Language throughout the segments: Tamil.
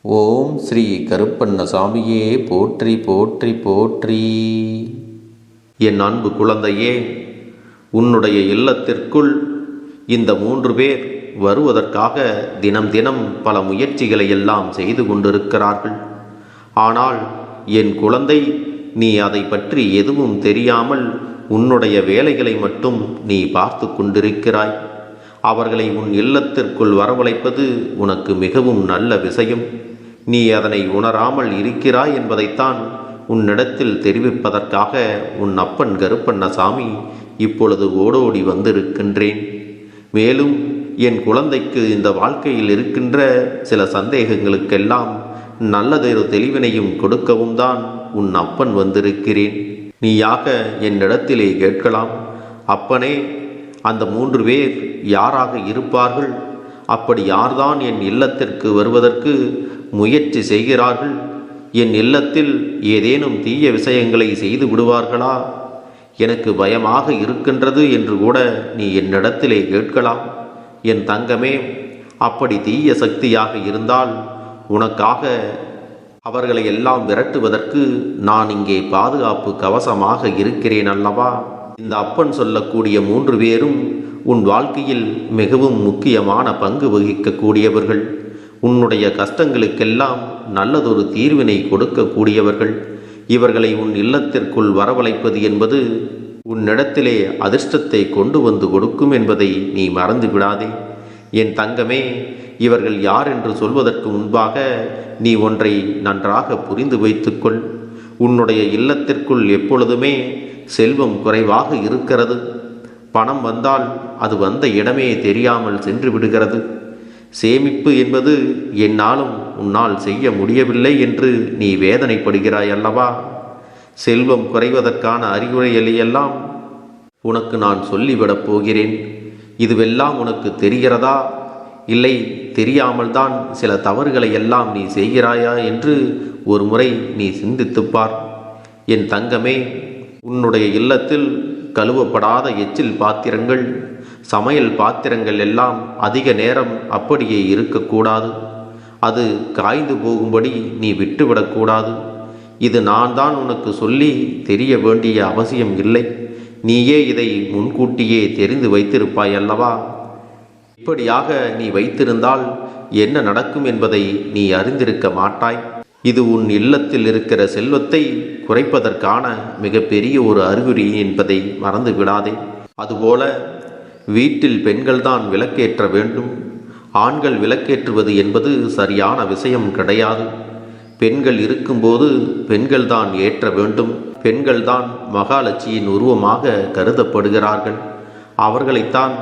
ஓம் ஸ்ரீ கருப்பண்ணசாமியே போற்றி போற்றி போற்றி. என் அன்பு குழந்தையே, உன்னுடைய இல்லத்திற்குள் இந்த 3 பேர் வருவதற்காக தினம் தினம் பல முயற்சிகளை எல்லாம் செய்து கொண்டிருக்கிறார்கள். ஆனால் என் குழந்தை, நீ அதை பற்றி எதுவும் தெரியாமல் உன்னுடைய வேலைகளை மட்டும் நீ பார்த்து கொண்டிருக்கிறாய். அவர்களை உன் இல்லத்திற்குள் வரவழைப்பது உனக்கு மிகவும் நல்ல விஷயம். நீ அதனை உணராமல் இருக்கிறாய் என்பதைத்தான் உன்னிடத்தில் தெரிவிப்பதற்காக உன் அப்பன் கருப்பண்ணசாமி இப்பொழுது ஓடோடி வந்திருக்கின்றேன். மேலும் என் குழந்தைக்கு இந்த வாழ்க்கையில் இருக்கின்ற சில சந்தேகங்களுக்கெல்லாம் நல்லதொரு தெளிவினையும் கொடுக்கவும் தான் உன் அப்பன் வந்திருக்கிறேன். நீயாக என்னிடத்திலே கேட்கலாம், அப்பனே, அந்த 3 பேர் யாராக இருப்பார்கள்? அப்படி யார்தான் என் இல்லத்திற்கு வருவதற்கு முயற்சி செய்கிறார்கள்? என் இல்லத்தில் ஏதேனும் தீய விஷயங்களை செய்து விடுவார்களா? எனக்கு பயமாக இருக்கின்றது என்று கூட நீ என்னிடத்திலே கேட்கலாம். என் தங்கமே, அப்படி தீய சக்தியாக இருந்தால் உனக்காக அவர்களை எல்லாம் விரட்டுவதற்கு நான் இங்கே பாதுகாப்பு கவசமாக இருக்கிறேன் அல்லவா? இந்த அப்பன் சொல்லக்கூடிய 3 பேரும் உன் வாழ்க்கையில் மிகவும் முக்கியமான பங்கு வகிக்கக்கூடியவர்கள். உன்னுடைய கஷ்டங்களுக்கெல்லாம் நல்லதொரு தீர்வினை கொடுக்கக்கூடியவர்கள். இவர்களை உன் இல்லத்திற்குள் வரவழைப்பது என்பது உன்னிடத்திலே அதிர்ஷ்டத்தை கொண்டு வந்து கொடுக்கும் என்பதை நீ மறந்து விடாதே. என் தங்கமே, இவர்கள் யார் என்று சொல்வதற்கு முன்பாக நீ ஒன்றை நன்றாக புரிந்து வைத்துக்கொள். உன்னுடைய இல்லத்திற்குள் எப்பொழுதுமே செல்வம் குறைவாக இருக்கிறது. பணம் வந்தால் அது வந்த இடமே தெரியாமல் சென்று விடுகிறது. சேமிப்பு என்பது என்னாலும் உன்னால் செய்ய முடியவில்லை என்று நீ வேதனைப்படுகிறாய் அல்லவா? செல்வம் குறைவதற்கான அறிகுறிகளையெல்லாம் உனக்கு நான் சொல்லிவிடப் போகிறேன். இதுவெல்லாம் உனக்கு தெரிகிறதா? இல்லை, தெரியாமல் தான் சில தவறுகளை எல்லாம் நீ செய்கிறாயா என்று ஒரு முறை நீ சிந்தித்துப்பார். என் தங்கமே, உன்னுடைய இல்லத்தில் கழுவப்படாத எச்சில் பாத்திரங்கள், சமையல் பாத்திரங்கள் எல்லாம் அதிக நேரம் அப்படியே இருக்கக்கூடாது. அது காய்ந்து போகும்படி நீ விட்டுவிடக்கூடாது. இது நான் தான் உனக்கு சொல்லி தெரிய வேண்டிய அவசியம் இல்லை. நீயே இதை முன்கூட்டியே தெரிந்து வைத்திருப்பாய் அல்லவா? இப்படியாக நீ வைத்திருந்தால் என்ன நடக்கும் என்பதை நீ அறிந்திருக்க மாட்டாய். இது உன் இல்லத்தில் இருக்கிற செல்வத்தை குறைப்பதற்கான மிகப்பெரிய ஒரு அறிகுறி என்பதை மறந்து விடாதே. அதுபோல வீட்டில் பெண்கள்தான் விளக்கேற்ற வேண்டும். ஆண்கள் விளக்கேற்றுவது என்பது சரியான விஷயம் கிடையாது. பெண்கள் இருக்கும்போது பெண்கள்தான் ஏற்ற வேண்டும். பெண்கள்தான் மகாலட்சுமியின் உருவமாக கருதப்படுகிறார்கள். அவர்களைத்தான்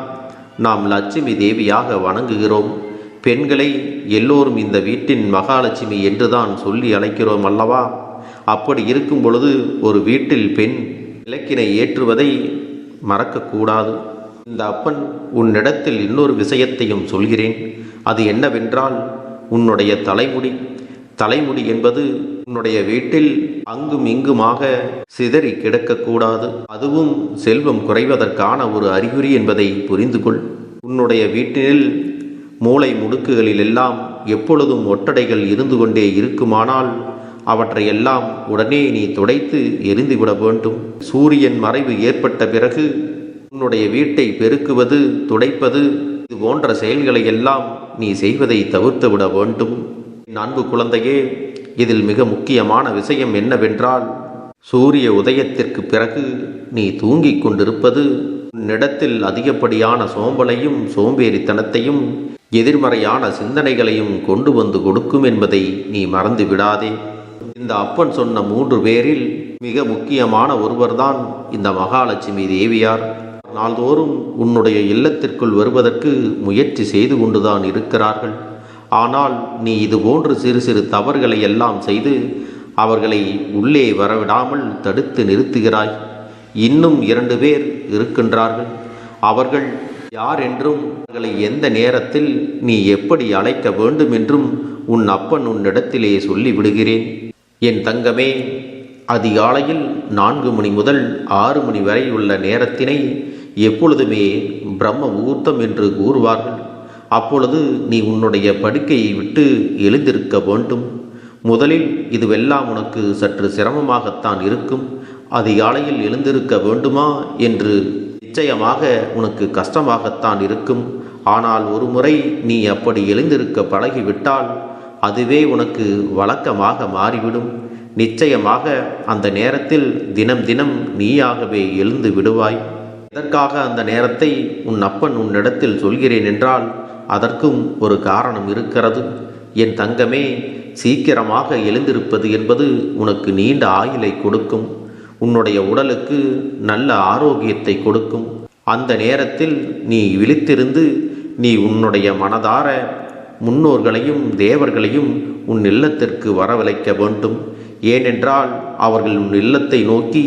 நாம் லட்சுமி தேவியாக வணங்குகிறோம். பெண்களை எல்லோரும் இந்த வீட்டின் மகாலட்சுமி என்றுதான் சொல்லி அழைக்கிறோம் அல்லவா? அப்படி இருக்கும் பொழுது ஒரு வீட்டில் பெண் விளக்கினை ஏற்றுவதை மறக்கக்கூடாது. இந்த அப்பன் உன்னிடத்தில் இன்னொரு விஷயத்தையும் சொல்கிறேன். அது என்னவென்றால், உன்னுடைய தலைமுடி என்பது உன்னுடைய வீட்டில் அங்கும் இங்குமாக சிதறி கிடக்கக்கூடாது. அதுவும் செல்வம் குறைவதற்கான ஒரு அறிகுறி என்பதை புரிந்து கொள். உன்னுடைய வீட்டில் மூளை முடுக்குகளிலெல்லாம் எப்பொழுதும் ஒட்டடைகள் இருந்து கொண்டே இருக்குமானால் அவற்றையெல்லாம் உடனே நீ துடைத்து எரிந்துவிட வேண்டும். சூரியன் மறைவு ஏற்பட்ட பிறகு உன்னுடைய வீட்டை பெருக்குவது, துடைப்பது, இது போன்ற செயல்களை எல்லாம் நீ செய்வதை தவிர்த்து விட வேண்டும். என் அன்பு குழந்தையே, இதில் மிக முக்கியமான விஷயம் என்னவென்றால், சூரிய உதயத்திற்கு பிறகு நீ தூங்கிக் கொண்டிருப்பது உன்னிடத்தில் அதிகப்படியான சோம்பலையும் சோம்பேறித்தனத்தையும் எதிர்மறையான சிந்தனைகளையும் கொண்டு வந்து கொடுக்கும் என்பதை நீ மறந்து விடாதே. இந்த அப்பன் சொன்ன 3 பேரில் மிக முக்கியமான ஒருவர்தான் இந்த மகாலட்சுமி தேவியார். நாள்தோறும் உன்னுடைய இல்லத்திற்குள் வருவதற்கு முயற்சி செய்து கொண்டுதான் இருக்கிறார்கள். ஆனால் நீ இது போன்று சிறு சிறு தவறுகளை எல்லாம் செய்து அவர்களை உள்ளே வரவிடாமல் தடுத்து நிறுத்துகிறாய். இன்னும் 2 பேர் இருக்கின்றார்கள். அவர்கள் யார் என்றும் அவர்களை எந்த நேரத்தில் நீ எப்படி அழைக்க வேண்டும் என்றும் உன் அப்பன் உன்னிடத்திலே சொல்லிவிடுகிறேன். என் தங்கமே, அதிகாலையில் 4 மணி முதல் 6 மணி வரை உள்ள நேரத்தினை எப்பொழுதுமே பிரம்ம முகூர்த்தம் என்று கூறுவார்கள். அப்பொழுது நீ உன்னுடைய படுக்கையை விட்டு எழுந்திருக்க வேண்டும். முதலில் இதுவெல்லாம் உனக்கு சற்று சிரமமாகத்தான் இருக்கும். அதிகாலையில் எழுந்திருக்க வேண்டுமா என்று நிச்சயமாக உனக்கு கஷ்டமாகத்தான் இருக்கும். ஆனால் ஒரு முறை நீ அப்படி எழுந்திருக்க பழகிவிட்டால் அதுவே உனக்கு வழக்கமாக மாறிவிடும். நிச்சயமாக அந்த நேரத்தில் தினம் தினம் நீயாகவே எழுந்து விடுவாய். எதற்காக அந்த நேரத்தை உன் அப்பன் உன்னிடத்தில் சொல்கிறேன் என்றால் அதற்கும் ஒரு காரணம் இருக்கிறது. என் தங்கமே, சீக்கிரமாக எழுந்திருப்பது என்பது உனக்கு நீண்ட ஆயுளை கொடுக்கும். உன்னுடைய உடலுக்கு நல்ல ஆரோக்கியத்தை கொடுக்கும். அந்த நேரத்தில் நீ விழித்திருந்து நீ உன்னுடைய மனதார முன்னோர்களையும் தேவர்களையும் உன் இல்லத்திற்கு வரவழைக்க வேண்டும். ஏனென்றால் அவர்கள் உன் இல்லத்தை நோக்கி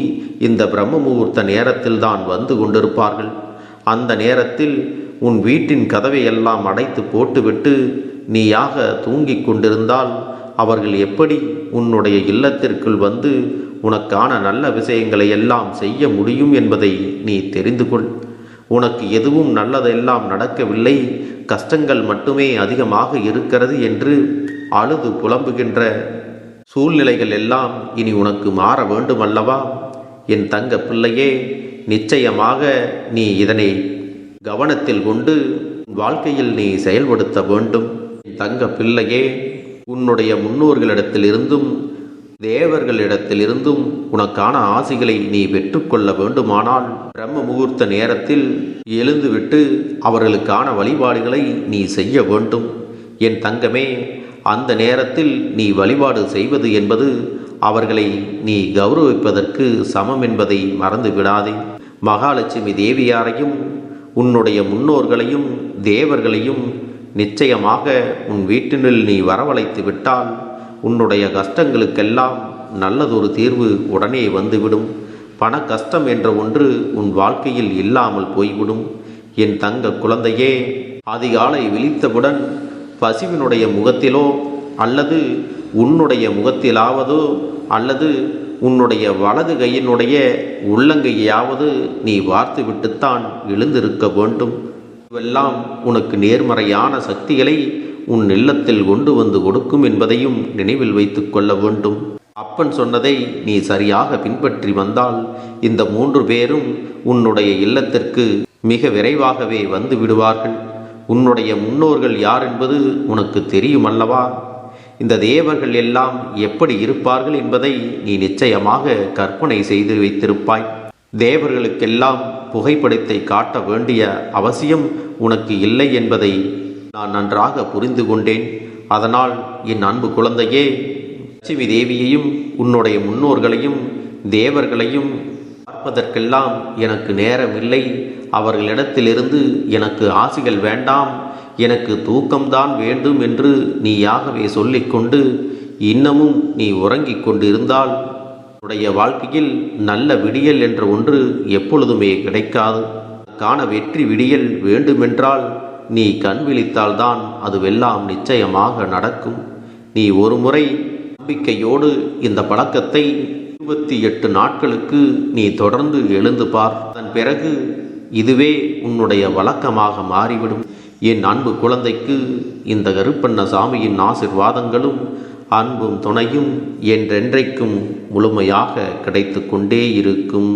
இந்த பிரம்ம முகூர்த்த நேரத்தில்தான் வந்து கொண்டிருப்பார்கள். அந்த நேரத்தில் உன் வீட்டின் கதவை எல்லாம் அடைத்து போட்டுவிட்டு நீயாக தூங்கிக் கொண்டிருந்தால் அவர்கள் எப்படி உன்னுடைய இல்லத்திற்குள் வந்து உனக்கான நல்ல விஷயங்களை எல்லாம் செய்ய முடியும் என்பதை நீ தெரிந்து கொள். உனக்கு எதுவும் நல்லதெல்லாம் நடக்கவில்லை, கஷ்டங்கள் மட்டுமே அதிகமாக இருக்கிறது என்று அழுது புலம்புகின்ற சூழ்நிலைகள் எல்லாம் இனி உனக்கு மாற வேண்டும் அல்லவா? என் தங்க பிள்ளையே, நிச்சயமாக நீ இதனை கவனத்தில் கொண்டு வாழ்க்கையில் நீ செயல்படுத்த வேண்டும். என் தங்க பிள்ளையே, உன்னுடைய முன்னோர்களிடத்திலிருந்தும் தேவர்களிடத்திலிருந்தும் உனக்கான ஆசைகளை நீ பெற்றுக்கொள்ள வேண்டுமானால் பிரம்ம முகூர்த்த நேரத்தில் எழுந்துவிட்டு அவர்களுக்கான வழிபாடுகளை நீ செய்ய வேண்டும். என் தங்கமே, அந்த நேரத்தில் நீ வழிபாடு செய்வது என்பது அவர்களை நீ கௌரவிப்பதற்கு சமம் என்பதை மறந்து விடாதே. மகாலட்சுமி தேவியாரையும் உன்னுடைய முன்னோர்களையும் தேவர்களையும் நிச்சயமாக உன் வீட்டினுள் நீ வரவழைத்து விட்டால் உன்னுடைய கஷ்டங்களுக்கெல்லாம் நல்லதொரு தீர்வு உடனே வந்துவிடும். பண கஷ்டம் என்ற ஒன்று உன் வாழ்க்கையில் இல்லாமல் போய்விடும். என் தங்க குழந்தையே, அதிகாலை விழித்தவுடன் பசுவினுடைய முகத்திலோ அல்லது உன்னுடைய முகத்திலாவதோ அல்லது உன்னுடைய வலது கையினுடைய உள்ளங்கையாவது நீ வார்த்துவிட்டுத்தான் எழுந்திருக்க வேண்டும். இதுவெல்லாம் உனக்கு நேர்மறையான சக்திகளை உன் இல்லத்தில் கொண்டு வந்து கொடுக்கும் என்பதையும் நினைவில் வைத்து கொள்ள வேண்டும். அப்பன் சொன்னதை நீ சரியாக பின்பற்றி வந்தால் இந்த 3 பேரும் உன்னுடைய இல்லத்திற்கு மிக விரைவாகவே வந்து விடுவார்கள். உன்னுடைய முன்னோர்கள் யார் என்பது உனக்கு தெரியும் அல்லவா? இந்த தேவர்கள் எல்லாம் எப்படி இருப்பார்கள் என்பதை நீ நிச்சயமாக கற்பனை செய்து வைத்திருப்பாய். தேவர்களுக்கெல்லாம் புகைப்படத்தை காட்ட வேண்டிய அவசியம் உனக்கு இல்லை என்பதை நான் நன்றாக புரிந்து கொண்டேன். அதனால் என் அன்பு குழந்தையே, லட்சுமி தேவியையும் உன்னுடைய முன்னோர்களையும் தேவர்களையும் பார்ப்பதற்கெல்லாம் எனக்கு நேரம் இல்லை. அவர்களிடத்திலிருந்து எனக்கு ஆசைகள் வேண்டாம், எனக்கு தூக்கம்தான் வேண்டும் என்று நீயாகவே சொல்லிக்கொண்டு இன்னமும் நீ உறங்கிக் கொண்டு இருந்தால் உன்னுடைய வாழ்க்கையில் நல்ல விடியல் என்ற ஒன்று எப்பொழுதுமே கிடைக்காது. காண வெற்றி விடியல் வேண்டுமென்றால் நீ கண் விழித்தால்தான் அதுவெல்லாம் நிச்சயமாக நடக்கும். நீ ஒரு முறை நம்பிக்கையோடு இந்த பழக்கத்தை 28 நாட்களுக்கு நீ தொடர்ந்து எழுந்து பார். அதன் பிறகு இதுவே உன்னுடைய வழக்கமாக மாறிவிடும். என் அன்பு குழந்தைக்கு இந்த கருப்பண்ணசாமியின் ஆசிர்வாதங்களும் அன்பும் துணையும் என்றென்றைக்கும் முழுமையாக கிடைத்து கொண்டே இருக்கும்.